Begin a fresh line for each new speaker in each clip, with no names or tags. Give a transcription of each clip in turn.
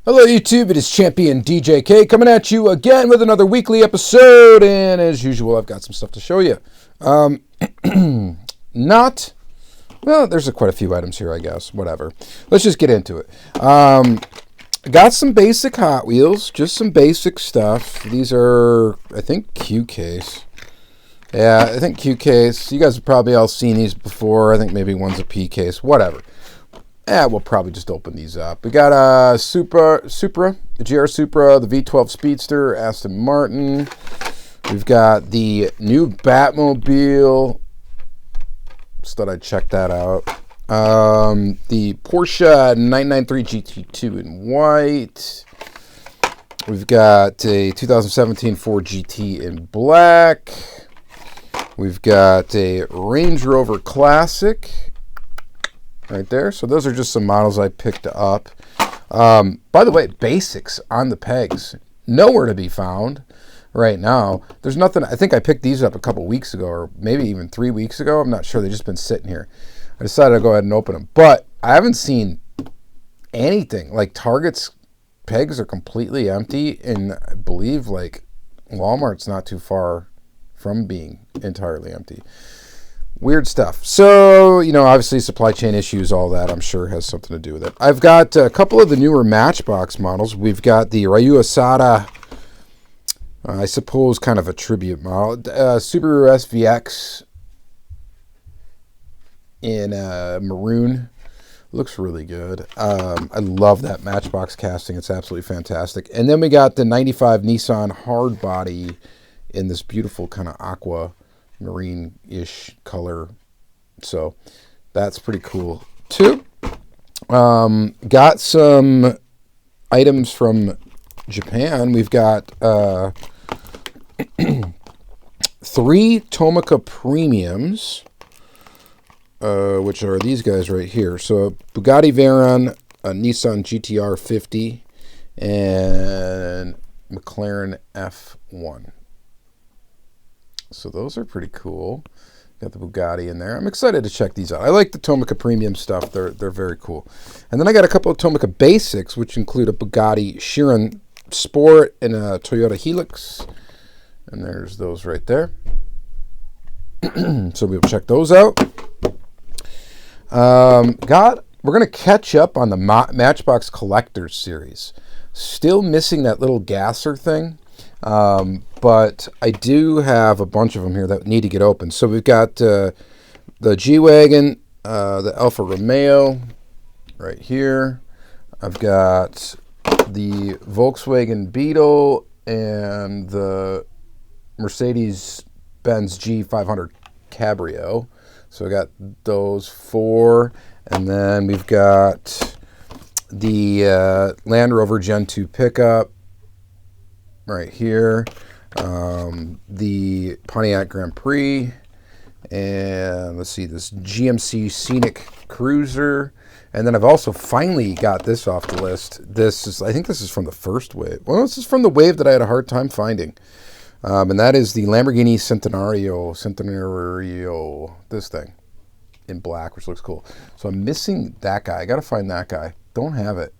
Hello YouTube, it is Championdjk coming at you again with another weekly episode, and as usual I've got some stuff to show you. There's quite a few items here, I guess, whatever. Let's just get into it. Got some basic Hot Wheels, just some basic stuff. These are, I think, Q case. Yeah, I think Q case. You guys have probably all seen these before. I think maybe one's a P case, whatever. We'll probably just open these up. We got a Supra, the GR Supra, the V12 Speedster, Aston Martin. We've got the new Batmobile. Just thought I'd check that out. The Porsche 993 GT2 in white. We've got a 2017 Ford GT in black. We've got a Range Rover Classic right there. So those are just some models I picked up. By the way, basics on the pegs. Nowhere to be found right now. There's nothing. I think I picked these up a couple weeks ago, or maybe even 3 weeks ago. I'm not sure. They've just been sitting here. I decided to go ahead and open them. But I haven't seen anything. Like Target's pegs are completely empty. And I believe like Walmart's not too far from being entirely empty. Weird stuff. So, obviously supply chain issues, all that, I'm sure has something to do with it. I've got a couple of the newer Matchbox models. We've got the Ryu Asada, I suppose kind of a tribute model. Subaru SVX in maroon. Looks really good. I love that Matchbox casting. It's absolutely fantastic. And then we got the 95 Nissan Hardbody in this beautiful kind of aqua marine-ish color, so that's pretty cool too. Got some items from Japan. We've got 3 Tomica premiums, which are these guys right here. So Bugatti Veyron, a Nissan GTR 50, and McLaren F1. So those are pretty cool. Got the Bugatti in there. I'm excited to check these out. I like the Tomica premium stuff. They're very cool. And then I got a couple of Tomica basics, which include a Bugatti Chiron Sport and a Toyota Helix. And there's those right there. So we'll check those out. We're going to catch up on the Matchbox Collectors series. Still missing that little gasser thing. But I do have a bunch of them here that need to get open. So we've got the G-Wagon, the Alfa Romeo right here. I've got the Volkswagen Beetle and the Mercedes-Benz G500 Cabrio. So I got those 4. And then we've got the Land Rover Gen 2 pickup right here, the Pontiac Grand Prix, and let's see, this GMC Scenic Cruiser, and then I've also finally got this off the list. I think this is from the first wave. Well, this is from the wave that I had a hard time finding, and that is the Lamborghini Centenario, this thing in black, which looks cool. So I'm missing that guy. I got to find that guy. Don't have it.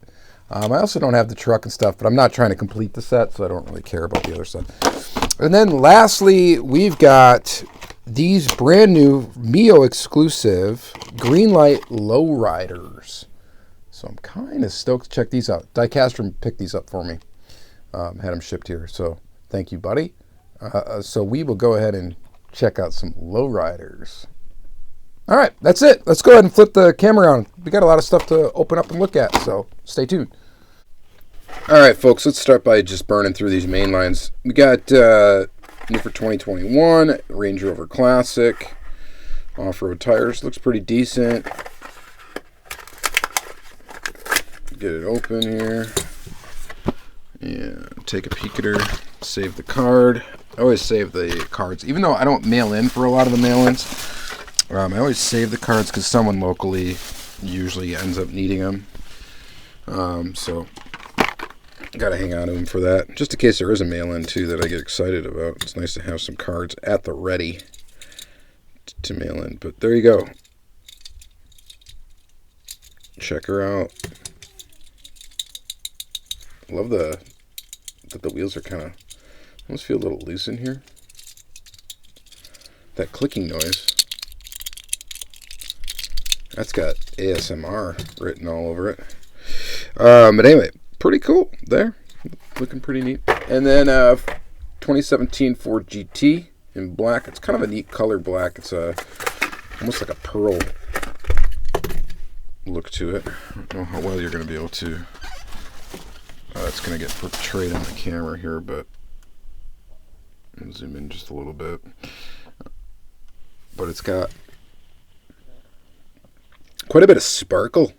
I also don't have the truck and stuff, but I'm not trying to complete the set, so I don't really care about the other stuff. And then lastly, we've got these brand new Mio exclusive Greenlight Lowriders. So I'm kind of stoked to check these out. Diecast picked these up for me. Had them shipped here, so thank you, buddy. So we will go ahead and check out some Lowriders. All right, that's it. Let's go ahead and flip the camera around. We got a lot of stuff to open up and look at, so stay tuned. All right, folks, let's start by just burning through these main lines. We got new for 2021, Range Rover Classic, off-road tires. Looks pretty decent. Get it open here. Yeah, take a peek at her. Save the card. I always save the cards, even though I don't mail in for a lot of the mail-ins. I always save the cards because someone locally usually ends up needing them. So got to hang on to them for that. Just in case there is a mail-in, too, that I get excited about. It's nice to have some cards at the ready to mail in. But there you go. Check her out. Love that the wheels are kind of, almost feel a little loose in here. That clicking noise. That's got ASMR written all over it. But anyway, pretty cool there. Looking pretty neat. And then 2017 Ford GT in black. It's kind of a neat color black. It's almost like a pearl look to it. I don't know how well you're going to be able to. It's going to get portrayed on the camera here, but I'll zoom in just a little bit. But it's got quite a bit of sparkle.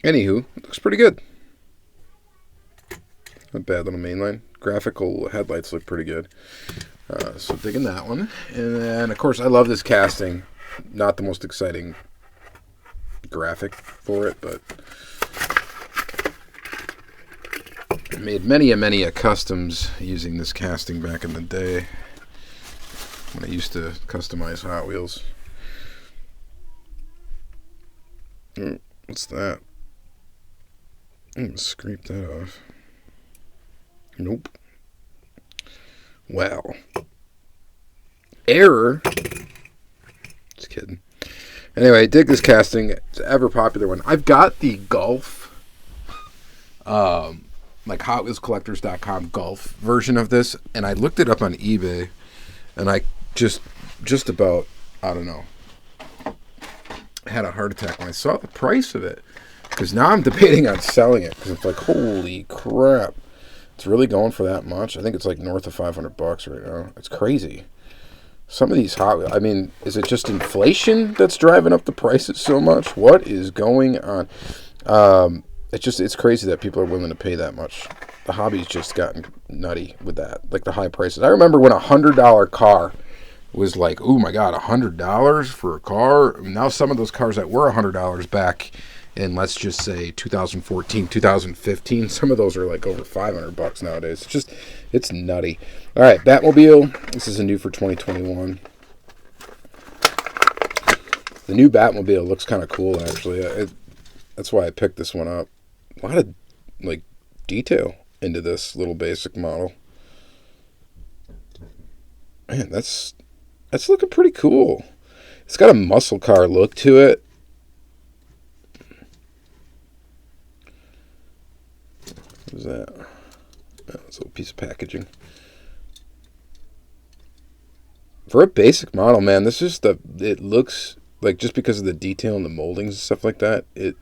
Anywho, it looks pretty good. Not bad little mainline. Graphical headlights look pretty good. So digging that one. And then, of course, I love this casting. Not the most exciting graphic for it, but I made many a customs using this casting back in the day when I used to customize Hot Wheels. What's that? I'm gonna scrape that off. Nope. Wow. Error. Just kidding. Anyway, I dig this casting. It's an ever popular one. I've got the Golf, like HotWheelsCollectors.com Golf version of this, and I looked it up on eBay, and I just about, I don't know, had a heart attack when I saw the price of it. Because now I'm debating on selling it, because it's like, holy crap. It's really going for that much. I think it's like north of $500 right now. It's crazy. Some of these Hot Wheels, I mean, is it just inflation that's driving up the prices so much? What is going on? It's crazy that people are willing to pay that much. The hobby's just gotten nutty with that, like the high prices. I remember when a $100 car was like, oh my God, $100 for a car? Now some of those cars that were $100 back in, let's just say 2014, 2015, some of those are like over $500 nowadays. It's nutty. All right, Batmobile. This is a new for 2021. The new Batmobile looks kind of cool, actually. That's why I picked this one up. A lot of like detail into this little basic model. Man, that's looking pretty cool. It's got a muscle car look to it. What is that? Oh, it's a little piece of packaging. For a basic model, man, this is it looks like, just because of the detail and the moldings and stuff like that, it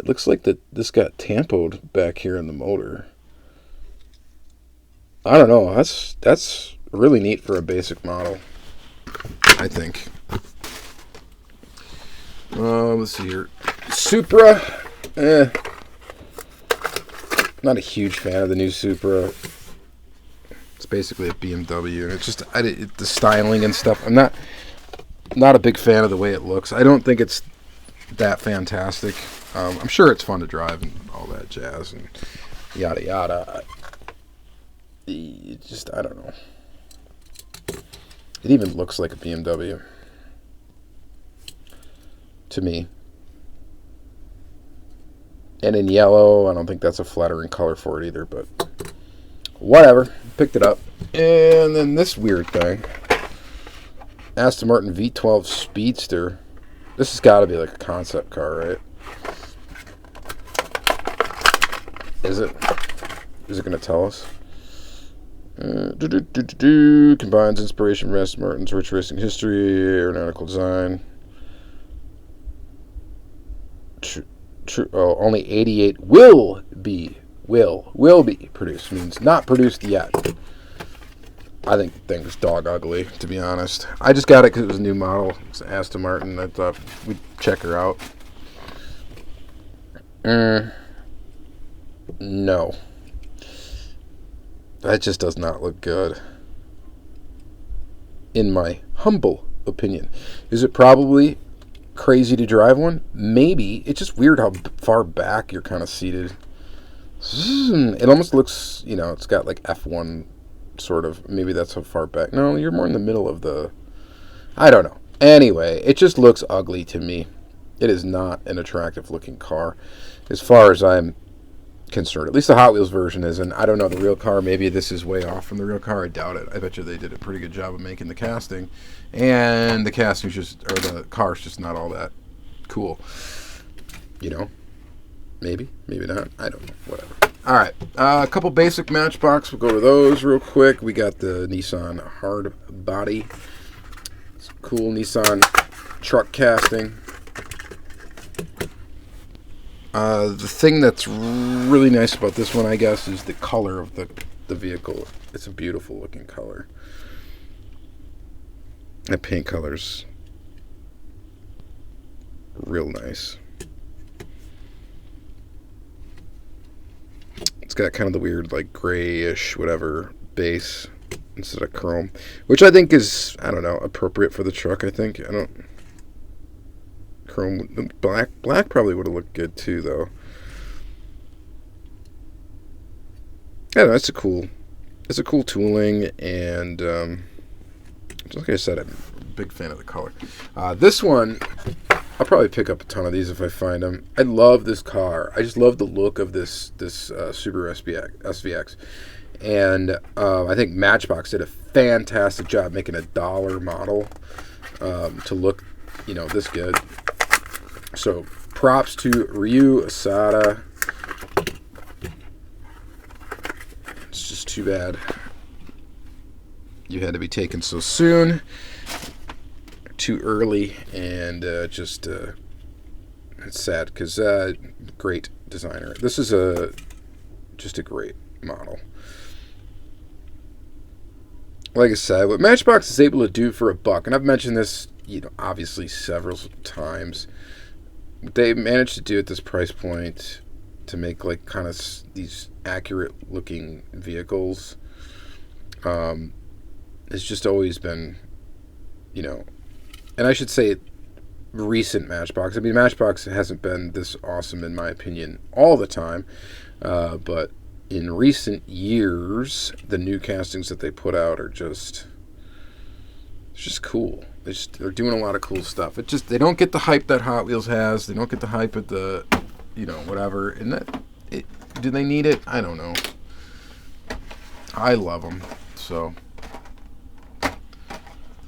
looks like this got tampoed back here in the motor. I don't know. That's really neat for a basic model, I think. Let's see here. Supra. Not a huge fan of the new Supra. It's basically a BMW, and it's just the styling and stuff. I'm not a big fan of the way it looks. I don't think it's that fantastic. I'm sure it's fun to drive and all that jazz and yada yada. I don't know. It even looks like a BMW to me. And in yellow, I don't think that's a flattering color for it either, but whatever. Picked it up. And then this weird thing. Aston Martin V12 Speedster. This has got to be like a concept car, right? Is it? Is it going to tell us? Combines inspiration from Aston Martin's rich racing history, aeronautical design. Only 88 will be produced. Means not produced yet. I think the thing's dog ugly, to be honest. I just got it because it was a new model. It's Aston Martin. I thought we'd check her out. No. That just does not look good, in my humble opinion. Is it probably crazy to drive one? Maybe. It's just weird how far back you're kind of seated. It almost looks, it's got like F1 sort of. Maybe that's how far back. No, you're more in the middle of the... I don't know. Anyway, it just looks ugly to me. It is not an attractive looking car as far as I'm concerned. At least the Hot Wheels version is, and I don't know the real car. Maybe this is way off from the real car. I doubt it. I bet you they did a pretty good job of making the casting, and the casting's just, or the car's just not all that cool. You know, maybe not. I don't know. Whatever. All right, a couple basic Matchbox. We'll go over those real quick. We got the Nissan Hardbody. It's cool Nissan truck casting. The thing that's really nice about this one, I guess, is the color of the vehicle. It's a beautiful looking color. That paint color's real nice. It's got kind of the weird, like, grayish, whatever, base instead of chrome, which I think is, I don't know, appropriate for the truck, I think. Chrome, black probably would have looked good too, though. I don't know, it's a cool tooling, and like I said, I'm a big fan of the color. This one, I'll probably pick up a ton of these if I find them. I love this car. I just love the look of this Subaru SVX, and I think Matchbox did a fantastic job making a dollar model to look, this good. So, props to Ryu Asada. It's just too bad you had to be taken so soon, too early, and it's sad because great designer. This is just a great model. Like I said, what Matchbox is able to do for $1, and I've mentioned this, obviously several times. They managed to do at this price point to make like kind of these accurate looking vehicles. It's just always been, and I should say recent Matchbox. I mean, Matchbox hasn't been this awesome in my opinion all the time, but in recent years, the new castings that they put out are just cool. They're doing a lot of cool stuff. They don't get the hype that Hot Wheels has. They don't get the hype at the, whatever. And do they need it? I don't know. I love them. So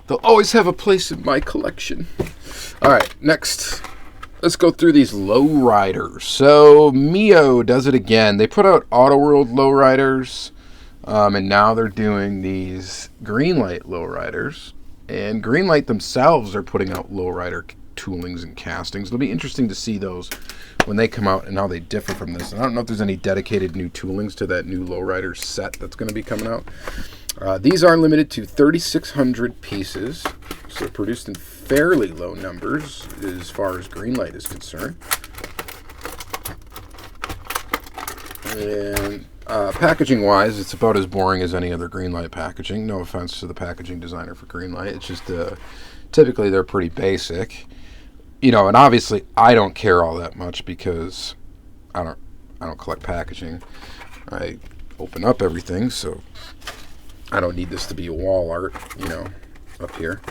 they'll always have a place in my collection. All right, next, let's go through these lowriders. So Mio does it again. They put out Auto World lowriders, and now they're doing these Greenlight lowriders. And Greenlight themselves are putting out lowrider toolings and castings. It'll be interesting to see those when they come out and how they differ from this. And I don't know if there's any dedicated new toolings to that new lowrider set that's going to be coming out. These are limited to 3,600 pieces, so produced in fairly low numbers as far as Greenlight is concerned. And packaging-wise, it's about as boring as any other Greenlight packaging. No offense to the packaging designer for Greenlight. It's just typically they're pretty basic, and obviously I don't care all that much because I don't collect packaging. I open up everything, so I don't need this to be wall art, up here.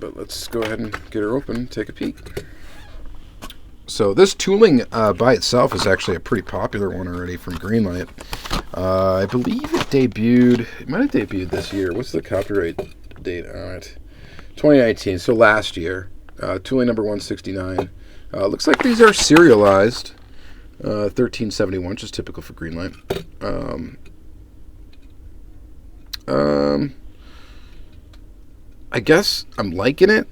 But let's go ahead and get her open, take a peek. So this tooling by itself is actually a pretty popular one already from Greenlight. I believe it might have debuted this year. What's the copyright date on it? 2019, so last year. Tooling number 169. Looks like these are serialized. 1371, which is typical for Greenlight. I guess I'm liking it.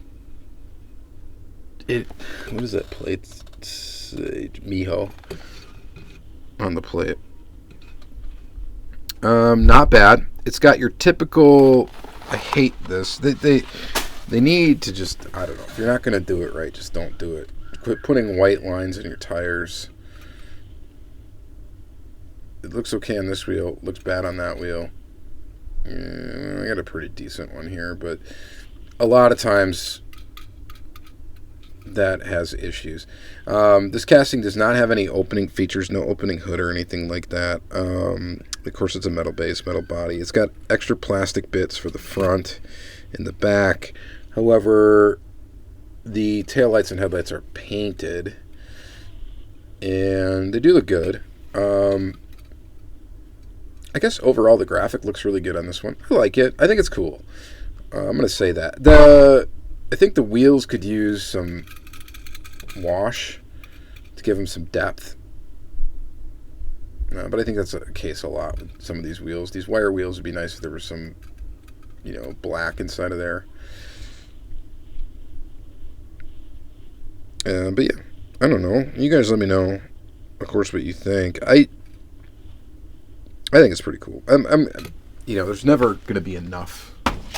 What is that plate? Miho on the plate. Not bad. It's got your typical. I hate this. They need to just. I don't know. If you're not gonna do it right, just don't do it. Quit putting white lines in your tires. It looks okay on this wheel. It looks bad on that wheel. I got a pretty decent one here, but a lot of times that has issues. This casting does not have any opening features, no opening hood or anything like that. Of course, it's a metal base, metal body. It's got extra plastic bits for the front in the back. However, the taillights and headlights are painted, and they do look good. I guess overall the graphic looks really good on this one. I like it. I think it's cool. I'm going to say that. I think the wheels could use some wash to give them some depth. But I think that's a case a lot with some of these wheels. These wire wheels would be nice if there was some, black inside of there. But yeah, I don't know. You guys let me know, of course, what you think. I think it's pretty cool. There's never going to be enough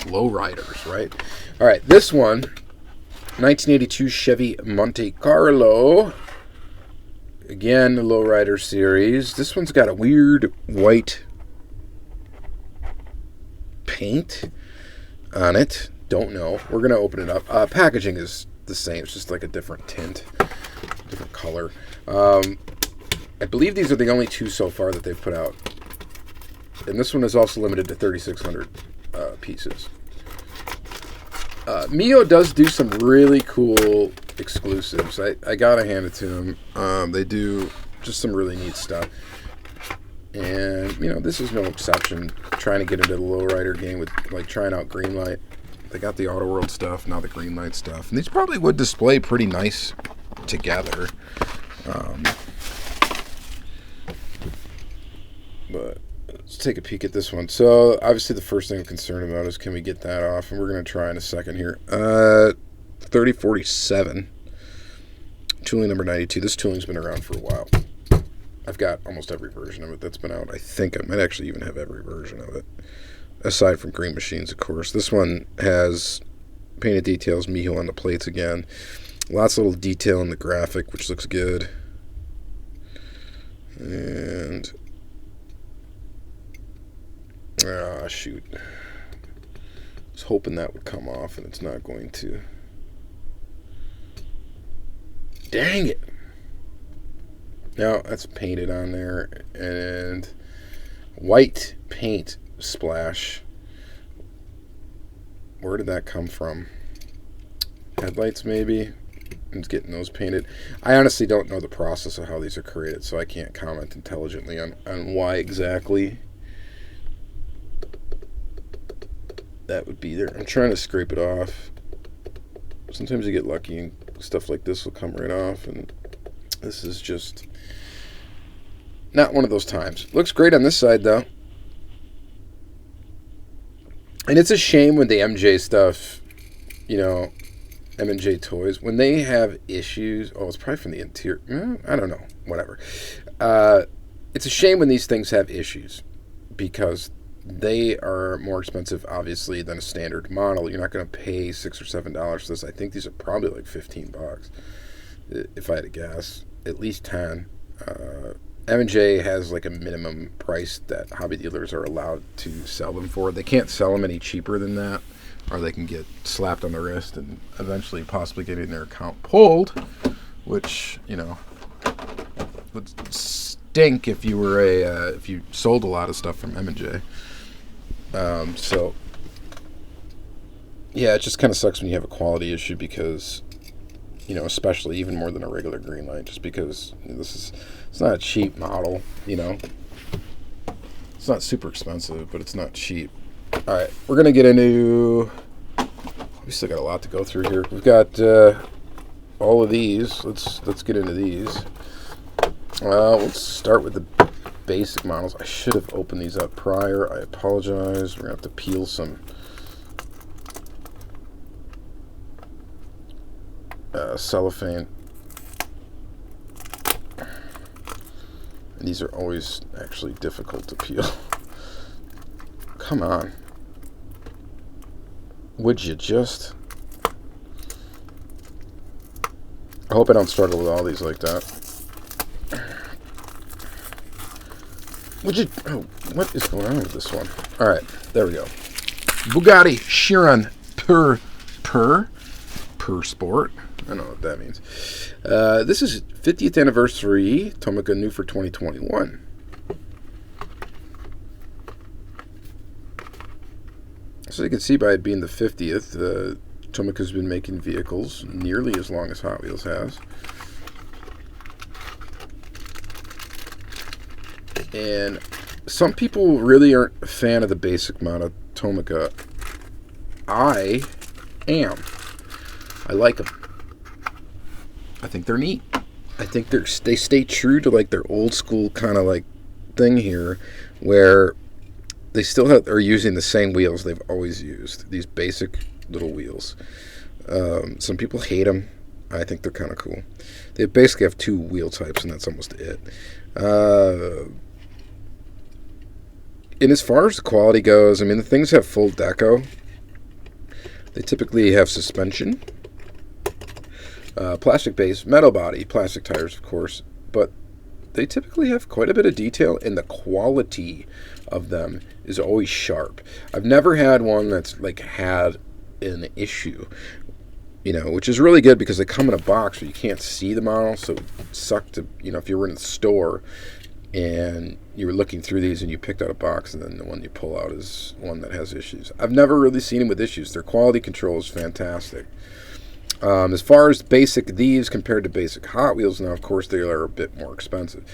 lowriders, right? All right, this one, 1982 Chevy Monte Carlo. Again, the lowrider series. This one's got a weird white paint on it. Don't know. We're going to open it up. Packaging is the same. It's just like a different tint, different color. I believe these are the only two so far that they've put out. And this one is also limited to 3,600 pieces. Mio does do some really cool exclusives. I gotta hand it to them. They do just some really neat stuff. And, this is no exception. Trying to get into the lowrider game with, trying out Greenlight. They got the Auto World stuff, now the Greenlight stuff. And these probably would display pretty nice together. But let's take a peek at this one. So, obviously the first thing I'm concerned about is can we get that off? And we're going to try in a second here. 3047. Tooling number 92. This tooling's been around for a while. I've got almost every version of it that's been out. I think I might actually even have every version of it. Aside from Green Machines, of course. This one has painted details, Miho on the plates again. Lots of little detail in the graphic, which looks good. And... shoot. I was hoping that would come off, and it's not going to. Dang it! Now, that's painted on there, and white paint splash. Where did that come from? Headlights, maybe? It's getting those painted. I honestly don't know the process of how these are created, so I can't comment intelligently on why exactly that would be there. I'm trying to scrape it off. Sometimes you get lucky and stuff like this will come right off, and this is just not one of those times. Looks great on this side, though. And it's a shame when the MJ stuff, M&J Toys, when they have issues. Oh, it's probably from the interior. I don't know. Whatever. It's a shame when these things have issues because they are more expensive, obviously, than a standard model. You're not going to pay $6 or $7 for this. I think these are probably like $15, if I had to guess. At least 10. M&J has like a minimum price that hobby dealers are allowed to sell them for. They can't sell them any cheaper than that, or they can get slapped on the wrist and eventually possibly getting their account pulled, which, would stink if you were if you sold a lot of stuff from M&J. So yeah, it just kind of sucks when you have a quality issue because, especially even more than a regular Greenlight, just because it's not a cheap model, It's not super expensive, but it's not cheap. All right, we're going to get into... We still got a lot to go through here. We've got all of these. Let's get into these. Let's start with the basic models. I should have opened these up prior. I apologize. We're going to have to peel some cellophane. And these are always actually difficult to peel. Come on. Would you just... I hope I don't struggle with all these like that. Would you... Oh, what is going on with this one? Alright, there we go. Bugatti Veyron Per Sport. I don't know what that means. This is 50th anniversary. Tomica new for 2021. So you can see by it being the 50th, Tomica's been making vehicles nearly as long as Hot Wheels has. And some people really aren't a fan of the basic model Tomica. I am. I like them. I think they're neat. I think they stay true to like their old school kind of like thing here, where they still are using the same wheels they've always used. These basic little wheels. Some people hate them. I think they're kind of cool. They basically have two wheel types, and that's almost it. And as far as the quality goes, I mean, the things have full deco. They typically have suspension, plastic base, metal body, plastic tires, of course, but they typically have quite a bit of detail, and the quality of them is always sharp. I've never had one that's like had an issue, you know, which is really good because they come in a box where you can't see the model, so it sucked to, you know, if you were in the store and you were looking through these and you picked out a box and then the one you pull out is one that has issues. I've never really seen them with issues. Their quality control is fantastic. As far as basic these compared to basic Hot Wheels, now of course they are a bit more expensive.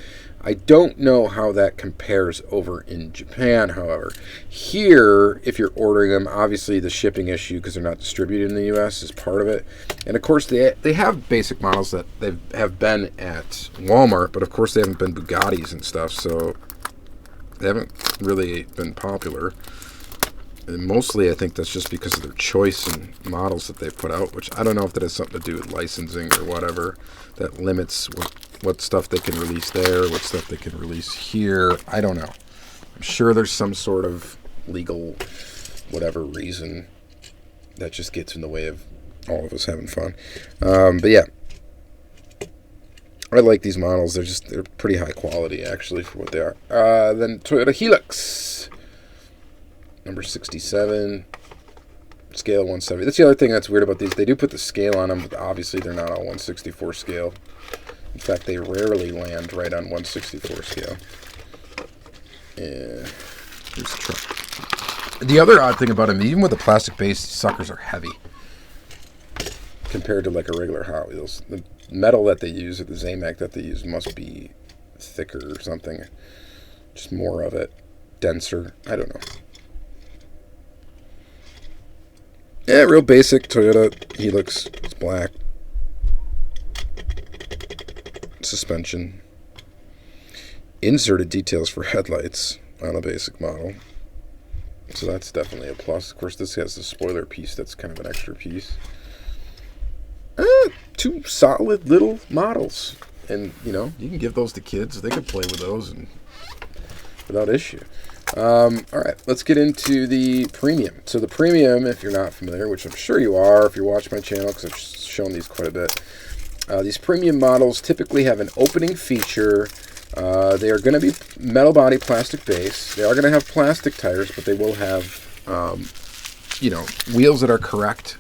I don't know how that compares over in Japan, however. Here, if you're ordering them, obviously the shipping issue because they're not distributed in the U.S. is part of it. And of course they have basic models that they have been at Walmart, but of course they haven't been Bugattis and stuff, so they haven't really been popular. And mostly I think that's just because of their choice in models that they've put out, which I don't know if that has something to do with licensing or whatever that limits what stuff they can release there, what stuff they can release here. I don't know. I'm sure there's some sort of legal whatever reason that just gets in the way of all of us having fun. But yeah, I like these models. They're pretty high quality actually for what they are. Then Toyota Helix. Number 67, scale 170. That's the other thing that's weird about these. They do put the scale on them, but obviously they're not all 164 scale. In fact, they rarely land right on 164 scale. Yeah, here's the truck. The other odd thing about them, even with the plastic base, suckers are heavy compared to like a regular Hot Wheels. The metal that they use, or the Zamac that they use, must be thicker or something. Just more of it, denser. I don't know. Yeah, real basic Toyota Helix. It's black. Suspension. Inserted details for headlights on a basic model. So that's definitely a plus. Of course, this has the spoiler piece that's kind of an extra piece. Two solid little models. And, you know, you can give those to kids. They can play with those and without issue. All right, let's get into the premium. So the premium, if you're not familiar, which I'm sure you are if you watch my channel because I've shown these quite a bit, these premium models typically have an opening feature. They are going to be metal body, plastic base. They are going to have plastic tires, but they will have, you know, wheels that are correct,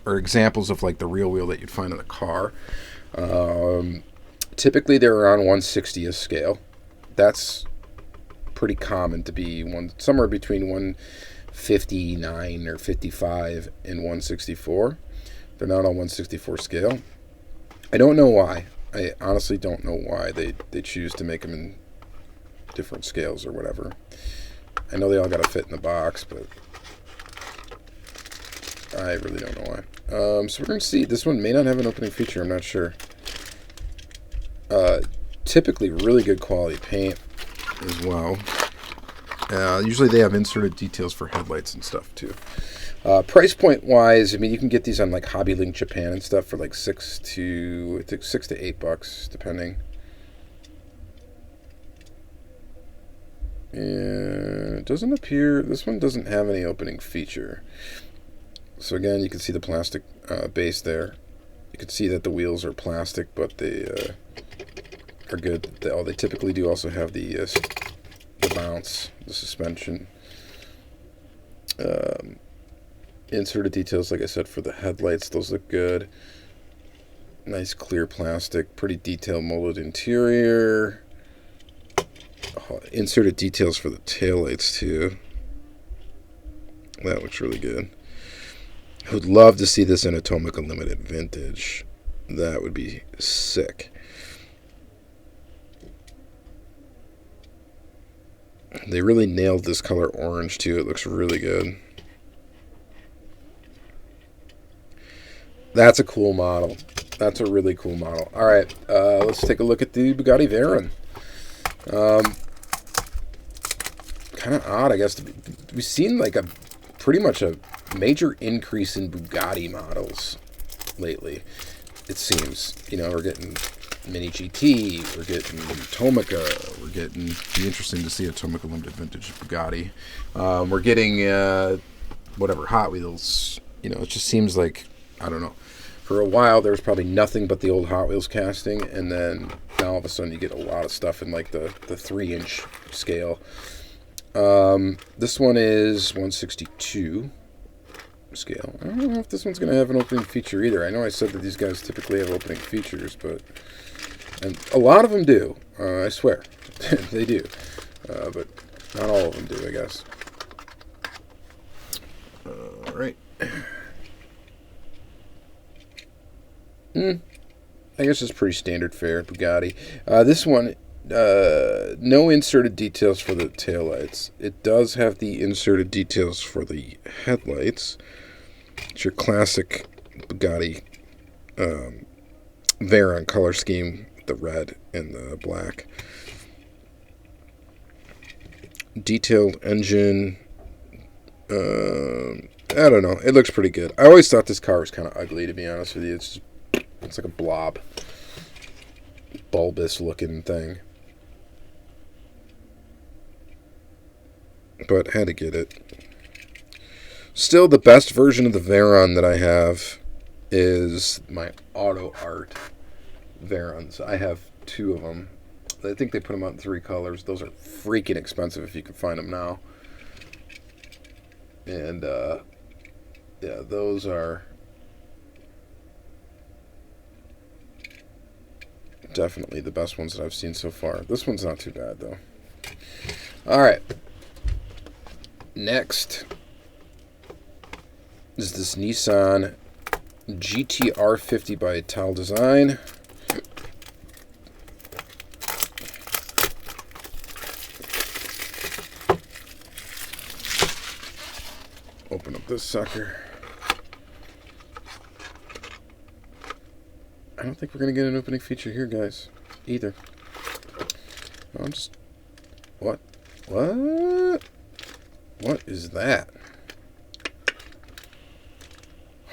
or examples of like the real wheel that you'd find in a car. Typically, they're around 1/60th scale. That's pretty common to be somewhere between 159 or 55 and 164. They're not on 164 scale. I don't know why. I honestly don't know why they choose to make them in different scales or whatever. I know they all got to fit in the box, but I really don't know why. So we're going to see. This one may not have an opening feature. I'm not sure. Typically really good quality paint as well. Usually they have inserted details for headlights and stuff too. Price point wise, I mean, you can get these on like Hobby Link Japan and stuff for like $6 to $8 depending. And it doesn't appear, this one doesn't have any opening feature. So again, you can see the plastic base there. You can see that the wheels are plastic, but they are good. They typically do also have the bounce, the suspension. Inserted details, like I said, for the headlights. Those look good. Nice clear plastic. Pretty detailed molded interior. Inserted details for the taillights too. That looks really good. I would love to see this in a Tomica Limited Vintage. That would be sick. They really nailed this color orange too. It looks really good. That's a cool model. That's a really cool model. All right, let's take a look at the Bugatti Veyron. Kind of odd, I guess. We've seen like a pretty much a major increase in Bugatti models lately. It seems, you know, we're getting Mini GT, we're getting Tomica, we're getting. It'd be interesting to see a Tomica Limited Vintage Bugatti. We're getting whatever Hot Wheels. You know, it just seems like, I don't know. For a while, there was probably nothing but the old Hot Wheels casting, and then now all of a sudden you get a lot of stuff in like the 3-inch scale. This one is 162 scale. I don't know if this one's going to have an opening feature either. I know I said that these guys typically have opening features, and a lot of them do. I swear, they do, but not all of them do, I guess. All right. I guess it's pretty standard fare, Bugatti. This one, no inserted details for the taillights. It does have the inserted details for the headlights. It's your classic Bugatti Veyron color scheme, the red and the black. Detailed engine. I don't know. It looks pretty good. I always thought this car was kind of ugly, to be honest with you. It's like a blob, bulbous looking thing. But had to get it. Still, the best version of the Veyron that I have is my Auto Art Veyrons. I have 2 of them. I think they put them out in 3 colors. Those are freaking expensive if you can find them now. And yeah, those are definitely the best ones that I've seen so far. This one's not too bad, though. All right. Next is this Nissan GTR 50 by Tal Design. Open up this sucker. I don't think we're going to get an opening feature here, guys, either. I'm just... What? What? What is that?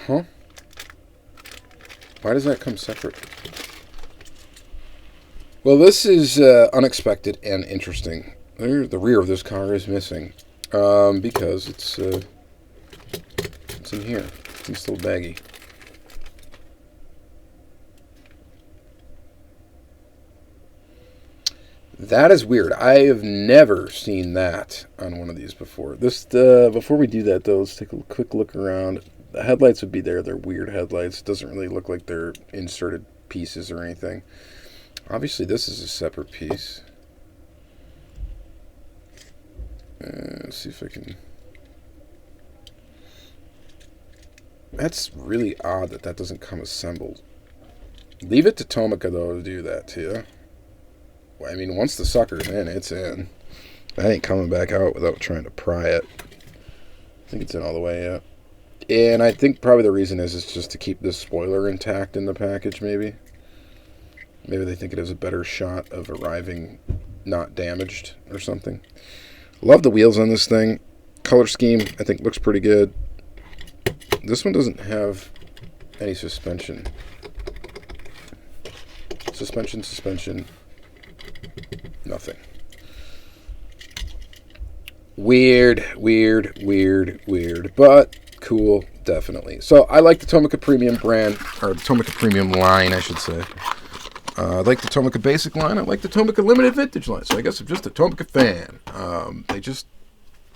Huh? Why does that come separate? Well, this is unexpected and interesting. The rear of this car is missing because it's in here. It's in this little baggie. That is weird. I have never seen that on one of these before. Before we do that, though, let's take a quick look around. The headlights would be there. They're weird headlights. It doesn't really look like they're inserted pieces or anything. Obviously, this is a separate piece. Let's see if I can... That's really odd that doesn't come assembled. Leave it to Tomica, though, to do that, too. I mean, once the sucker's in, it's in. That ain't coming back out without trying to pry it. I think it's in all the way yet. And I think probably the reason is just to keep this spoiler intact in the package, maybe. Maybe they think it has a better shot of arriving not damaged or something. Love the wheels on this thing. Color scheme, I think, looks pretty good. This one doesn't have any suspension. Suspension. Nothing. Weird, but cool, definitely. So I like the Tomica Premium brand, or the Tomica Premium line, I should say. I like the Tomica Basic line. I like the Tomica Limited Vintage line. So I guess I'm just a Tomica fan.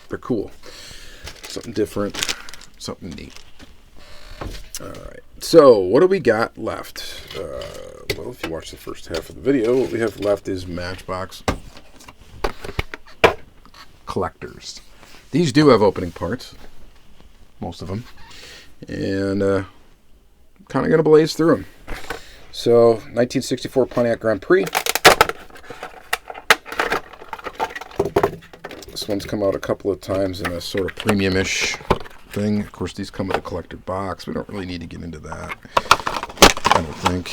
They're cool. Something different, something neat. All right. So what do we got left? Well, if you watch the first half of the video, what we have left is Matchbox Collectors. These do have opening parts. most of them. And kind of going to blaze through them. So, 1964 Pontiac Grand Prix. This one's come out a couple of times in a sort of premium-ish thing. Of course, these come with a collector box. We don't really need to get into that, I don't think.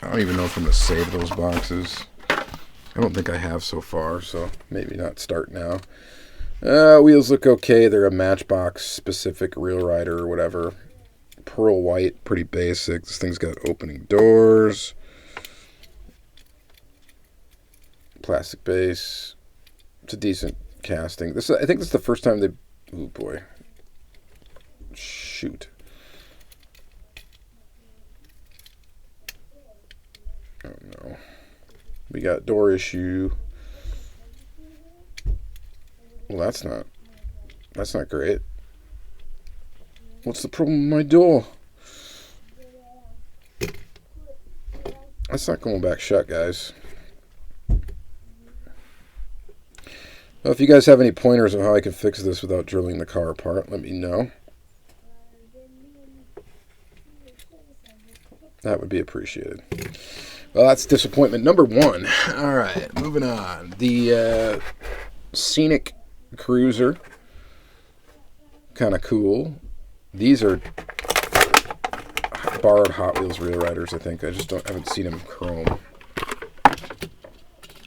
I don't even know if I'm going to save those boxes. I don't think I have so far, so maybe not start now. Wheels look okay. They're a Matchbox specific real rider or whatever. Pearl white, pretty basic. This thing's got opening doors. Plastic base. It's a decent casting. I think this is the first time they... Oh boy. Shoot. Oh no. We got door issue. Well, that's not great. What's the problem with my door? That's not going back shut, guys. Well, if you guys have any pointers on how I can fix this without drilling the car apart, let me know. That would be appreciated. Well, that's disappointment number one. All right, moving on. The Scenic Cruiser. Kind of cool. These are borrowed Hot Wheels Real Riders, I think. I just haven't seen them chrome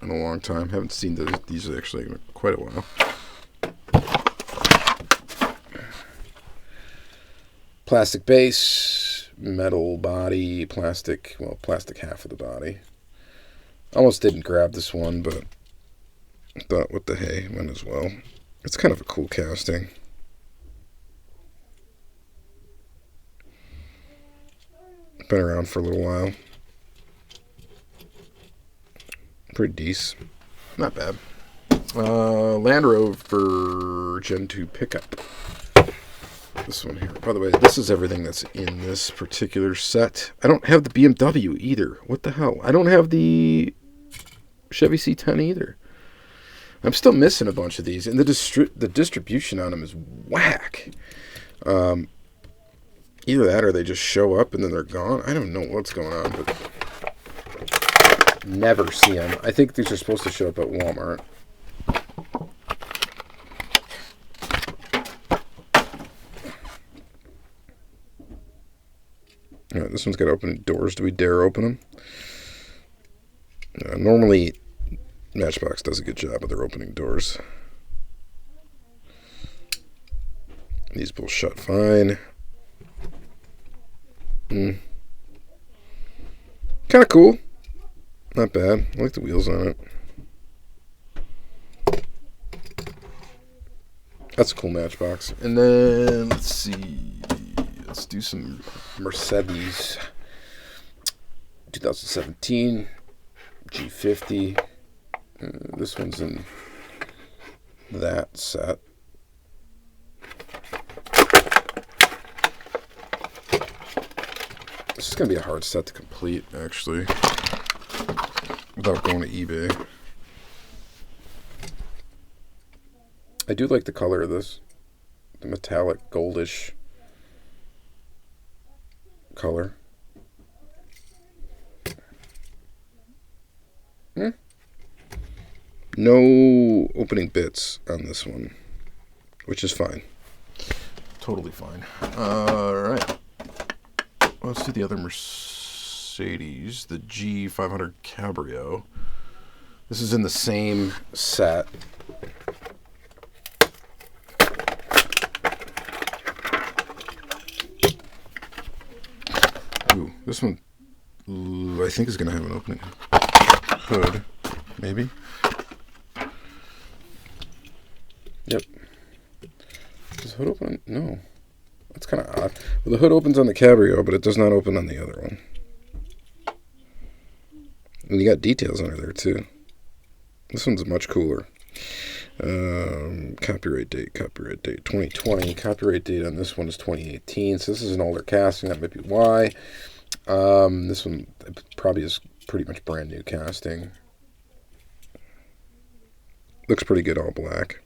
in a long time. Haven't seen these actually in quite a while. Plastic base, metal body, plastic half of the body. Almost didn't grab this one, but I thought, what the hey, might as well. It's kind of a cool casting. Been around for a little while. Pretty decent. Not bad. Land Rover Gen 2 pickup. This one here. By the way, this is everything that's in this particular set. I don't have the BMW either. What the hell? I don't have the Chevy C10 either. I'm still missing a bunch of these, and the distribution on them is whack. Either that or they just show up and then they're gone. I don't know what's going on, but never see them. I think these are supposed to show up at Walmart. All right, this one's got opening doors. Do we dare open them? Normally, Matchbox does a good job of their opening doors. These both shut fine. Kind of cool. Not bad. I like the wheels on it. That's a cool Matchbox. And then, let's see. Let's do some Mercedes. 2017 G50. This one's in that set. This is going to be a hard set to complete, actually, without going to eBay. I do like the color of this. The metallic goldish color. No opening bits on this one, which is fine. Totally fine. Alright. Let's do the other Mercedes, the G500 Cabrio. This is in the same set. Ooh, this one I think is going to have an opening hood, maybe. Yep. Does the hood open? No. That's kind of odd. Well, the hood opens on the Cabrio, but it does not open on the other one. And you got details under there, too. This one's much cooler. Copyright date 2020. Copyright date on this one is 2018, so this is an older casting. That might be why. This one probably is pretty much brand new casting. Looks pretty good all black.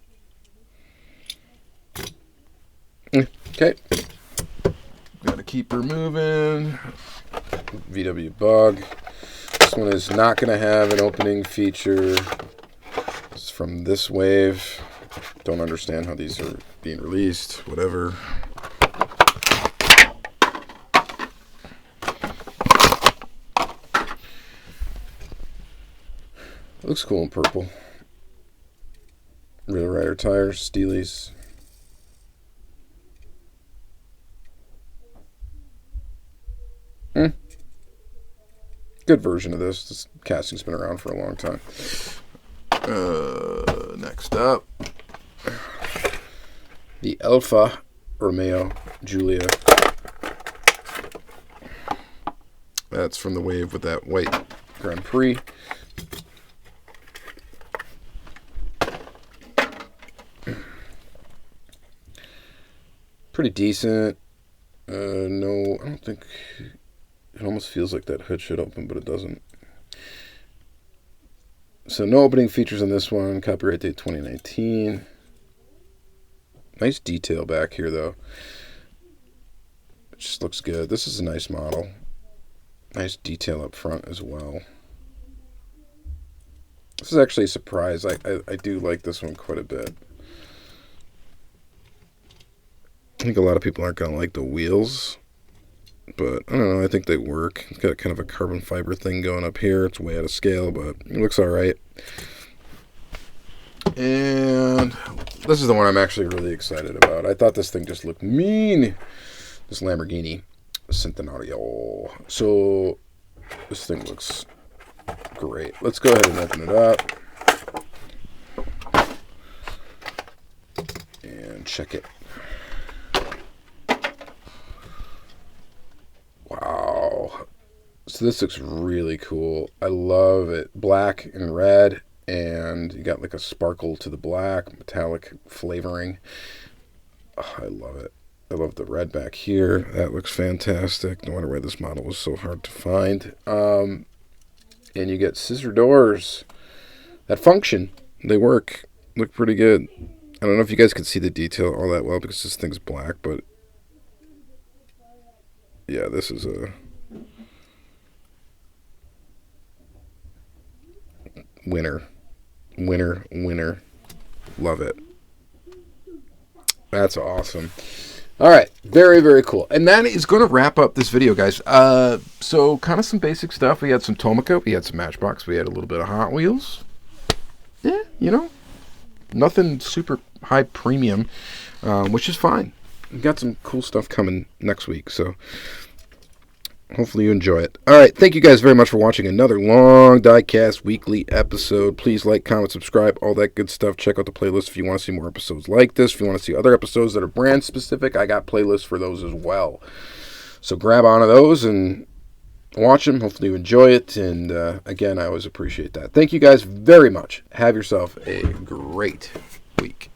Okay. Got to keep her moving. VW Bug. This one is not going to have an opening feature. It's from this wave. Don't understand how these are being released. Whatever. It looks cool in purple. Real Rider tires, Steelies. Good version of this. This casting's been around for a long time. Next up, the Alfa Romeo Giulia. That's from the wave with that white Grand Prix. Pretty decent. No, I don't think... It almost feels like that hood should open, but it doesn't. So no opening features on this one. Copyright date 2019. Nice detail back here, though. It just looks good. This is a nice model. Nice detail up front as well. This is actually a surprise. I do like this one quite a bit. I think a lot of people aren't going to like the wheels. But, I don't know, I think they work. It's got kind of a carbon fiber thing going up here. It's way out of scale, but it looks alright. And this is the one I'm actually really excited about. I thought this thing just looked mean. This Lamborghini Centenario. So, this thing looks great. Let's go ahead and open it up. And check it. Wow. So this looks really cool. I love it. Black and red, and you got like a sparkle to the black, metallic flavoring. Oh, I love it. I love the red back here. That looks fantastic. No wonder why this model was so hard to find. And you get scissor doors that function. They work. Look pretty good. I don't know if you guys can see the detail all that well because this thing's black, but yeah, this is a winner. Winner. Love it. That's awesome. All right, very, very cool. And that is going to wrap up this video, guys. So kind of some basic stuff. We had some Tomica. We had some Matchbox. We had a little bit of Hot Wheels. Yeah, you know, nothing super high premium, which is fine. We've got some cool stuff coming next week, so hopefully you enjoy it. All right, thank you guys very much for watching another long Diecast weekly episode. Please like, comment, subscribe, all that good stuff. Check out the playlist if you want to see more episodes like this. If you want to see other episodes that are brand specific, I got playlists for those as well. So grab onto those and watch them. Hopefully you enjoy it, and again, I always appreciate that. Thank you guys very much. Have yourself a great week.